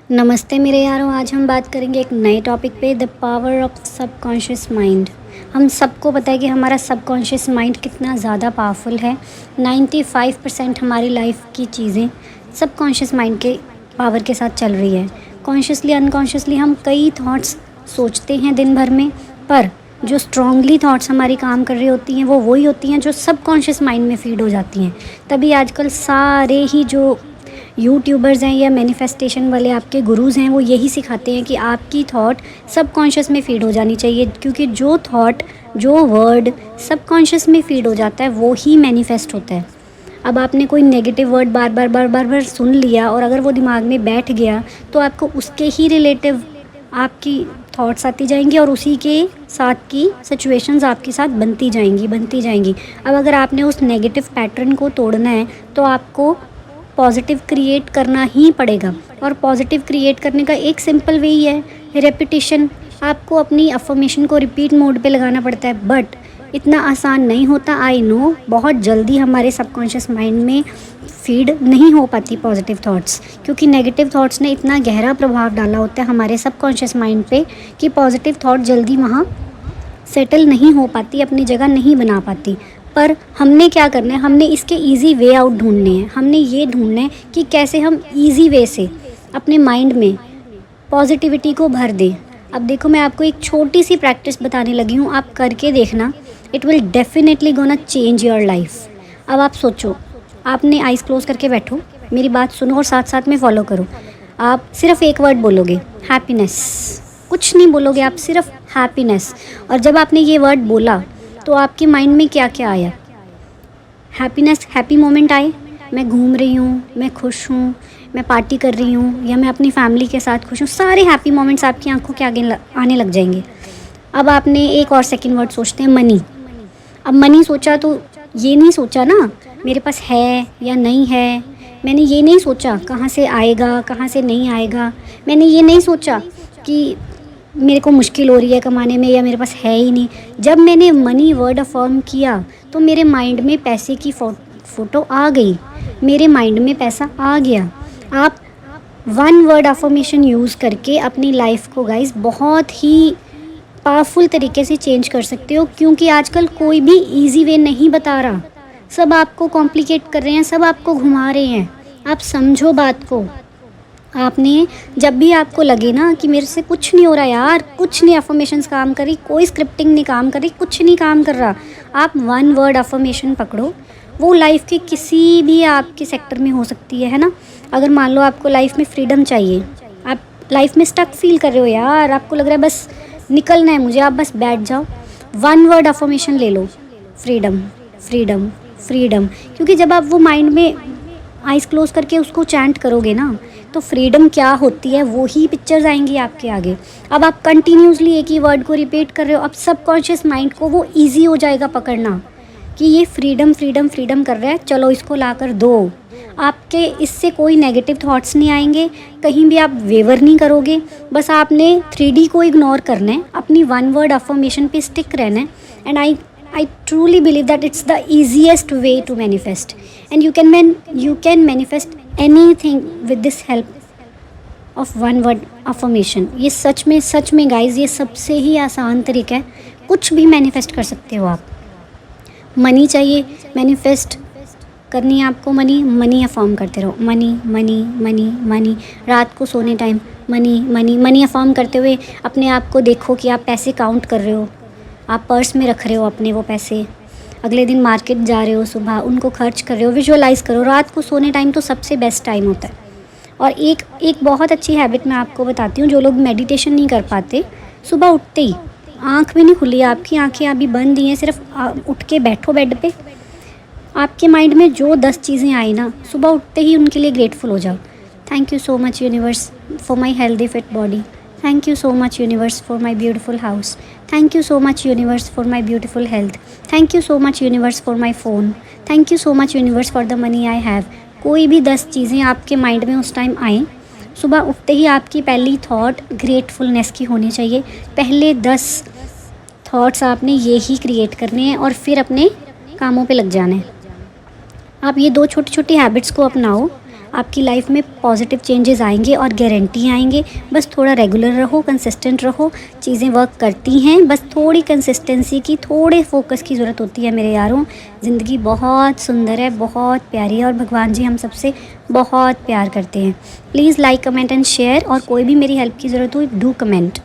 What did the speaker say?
नमस्ते मेरे यारों, आज हम बात करेंगे एक नए टॉपिक पे, the power of subconscious mind. हम सबको पता है कि हमारा सबकॉन्शियस माइंड कितना ज़्यादा पावरफुल है। 95% हमारी लाइफ की चीज़ें सबकॉन्शियस माइंड के पावर के साथ चल रही है। कॉन्शियसली अनकॉन्शियसली हम कई थॉट्स सोचते हैं दिन भर में, पर जो स्ट्रांगली थॉट्स हमारी काम कर रही होती हैं वो वही होती हैं जो सबकॉन्शियस माइंड में फीड हो जाती हैं। तभी आजकल सारे ही जो यूट्यूबर्स हैं या मैनिफेस्टेशन वाले आपके गुरुज़ हैं वो यही सिखाते हैं कि आपकी थॉट सबकॉन्शियस में फीड हो जानी चाहिए, क्योंकि जो थॉट जो वर्ड सबकॉन्शियस में फीड हो जाता है वो ही मैनिफेस्ट होता है। अब आपने कोई नेगेटिव वर्ड बार बार सुन लिया और अगर वो दिमाग में बैठ गया तो आपको उसके ही रिलेटिव आपकी थॉट्स आती जाएंगी और उसी के साथ की सिचुएशंस आपके साथ बनती जाएंगी। अब अगर आपने उस नेगेटिव पैटर्न को तोड़ना है तो आपको पॉजिटिव क्रिएट करना ही पड़ेगा, और पॉजिटिव क्रिएट करने का एक सिंपल वे ही है रेपिटेशन। आपको अपनी अफर्मेशन को रिपीट मोड पे लगाना पड़ता है, बट इतना आसान नहीं होता। आई नो बहुत जल्दी हमारे सबकॉन्शियस माइंड में फीड नहीं हो पाती पॉजिटिव थॉट्स, क्योंकि नेगेटिव थॉट्स ने इतना गहरा प्रभाव डाला होता है हमारे सबकॉन्शियस माइंड पे कि पॉजिटिव थॉट जल्दी वहाँ सेटल नहीं हो पाती, अपनी जगह नहीं बना पाती। पर हमने क्या करना है, हमने इसके इजी वे आउट ढूंढने हैं। हमने ये ढूंढना है कि कैसे हम इजी वे से अपने माइंड में पॉजिटिविटी को भर दें। अब देखो, मैं आपको एक छोटी सी प्रैक्टिस बताने लगी हूँ, आप करके देखना। It will definitely gonna change your life. अब आप सोचो, आपने आइज़ क्लोज करके बैठो, मेरी बात सुनो और साथ साथ में फॉलो करो। आप सिर्फ एक वर्ड बोलोगे, हैप्पीनेस। कुछ नहीं बोलोगे, आप सिर्फ हैप्पीनेस। और जब आपने ये वर्ड बोला तो आपके माइंड में क्या क्या आया? हैप्पीनेस, हैप्पी मोमेंट आए। मैं घूम रही हूँ, मैं खुश हूँ, मैं पार्टी कर रही हूँ, या मैं अपनी फैमिली के साथ खुश हूँ। सारे हैप्पी मोमेंट्स आपकी आंखों के आगे आने लग जाएंगे। अब आपने एक और सेकंड वर्ड सोचते हैं, मनी। अब मनी सोचा तो ये नहीं सोचा ना मेरे पास है या नहीं है। मैंने ये नहीं सोचा कहाँ से आएगा कहाँ से नहीं आएगा। मैंने ये नहीं सोचा कि मेरे को मुश्किल हो रही है कमाने में या मेरे पास है ही नहीं। जब मैंने मनी वर्ड अफर्म किया तो मेरे माइंड में पैसे की फ़ोटो आ गई, मेरे माइंड में पैसा आ गया। आप वन वर्ड अफर्मेशन यूज़ करके अपनी लाइफ को गाइस बहुत ही पावरफुल तरीके से चेंज कर सकते हो, क्योंकि आजकल कोई भी इजी वे नहीं बता रहा। सब आपको कॉम्प्लिकेट कर रहे हैं, सब आपको घुमा रहे हैं। आप समझो बात को। आपने जब भी आपको लगे ना कि मेरे से कुछ नहीं हो रहा यार, कुछ नहीं अफर्मेशंस काम कर रही, कोई स्क्रिप्टिंग नहीं काम कर रही, कुछ नहीं काम कर रहा, आप वन वर्ड अफर्मेशन पकड़ो। वो लाइफ के किसी भी आपके सेक्टर में हो सकती है ना। अगर मान लो आपको लाइफ में फ्रीडम चाहिए, आप लाइफ में स्टक फील कर रहे हो यार, आपको लग रहा है बस निकलना है मुझे, आप बस बैठ जाओ, वन वर्ड अफर्मेशन ले लो, फ्रीडम फ्रीडम फ्रीडम। क्योंकि जब आप वो माइंड में आइज़ क्लोज करके उसको चैंट करोगे ना, तो फ्रीडम क्या होती है वो ही पिक्चर्स आएंगी आपके आगे। अब आप कंटिन्यूसली एक ही वर्ड को रिपीट कर रहे हो, अब सबकॉन्शियस माइंड को वो इजी हो जाएगा पकड़ना कि ये फ्रीडम फ्रीडम फ्रीडम कर रहा है, चलो इसको ला कर दो। आपके इससे कोई नेगेटिव थॉट्स नहीं आएंगे, कहीं भी आप वेवर नहीं करोगे। बस आपने 3D को इग्नोर करना है, अपनी वन वर्ड अफर्मेशन पे स्टिक रहना है। And I truly believe that it's the easiest way to manifest, and you can manifest anything with this help of one word affirmation. ये सच में गाइज ये सबसे ही आसान तरीका है, कुछ भी मैनिफेस्ट कर सकते हो आप। मनी चाहिए, मैनिफेस्ट करनी है आपको मनी अफर्म करते रहो, मनी मनी मनी मनी। रात को सोने time money money money affirm करते हुए अपने आप को देखो कि आप पैसे काउंट कर रहे हो, आप पर्स में रख रहे हो अपने वो पैसे, अगले दिन मार्केट जा रहे हो, सुबह उनको खर्च कर रहे हो। विजुअलाइज़ करो। रात को सोने टाइम तो सबसे बेस्ट टाइम होता है। और एक बहुत अच्छी हैबिट मैं आपको बताती हूँ, जो लोग मेडिटेशन नहीं कर पाते, सुबह उठते ही, आँख भी नहीं खुली, आपकी आँखें अभी बंद ही हैं, सिर्फ उठ के बैठो बेड पे, आपके माइंड में जो 10 चीज़ें आई ना, सुबह उठते ही उनके लिए ग्रेटफुल हो जाओ। Thank you so much universe for my healthy fit body. Thank you so much universe for my beautiful house. Thank you so much universe for my beautiful health. Thank you so much universe for my phone. Thank you so much universe for the money I have. कोई भी 10 चीज़ें आपके mind में उस time आएँ, सुबह उठते ही आपकी पहली थॉट ग्रेटफुलनेस की होनी चाहिए। पहले 10 थॉट्स आपने ये ही क्रिएट करने हैं और फिर अपने कामों पे लग जाना है। आप ये 2 छोटी छोटी हैबिट्स को अपनाओ, आपकी लाइफ में पॉजिटिव चेंजेस आएंगे और गारंटी आएंगे। बस थोड़ा रेगुलर रहो, कंसिस्टेंट रहो, चीज़ें वर्क करती हैं। बस थोड़ी कंसिस्टेंसी की, थोड़े फोकस की ज़रूरत होती है मेरे यारों। ज़िंदगी बहुत सुंदर है, बहुत प्यारी है और भगवान जी हम सबसे बहुत प्यार करते हैं। Please like, comment and share, और कोई भी मेरी हेल्प की ज़रूरत हो डू कमेंट।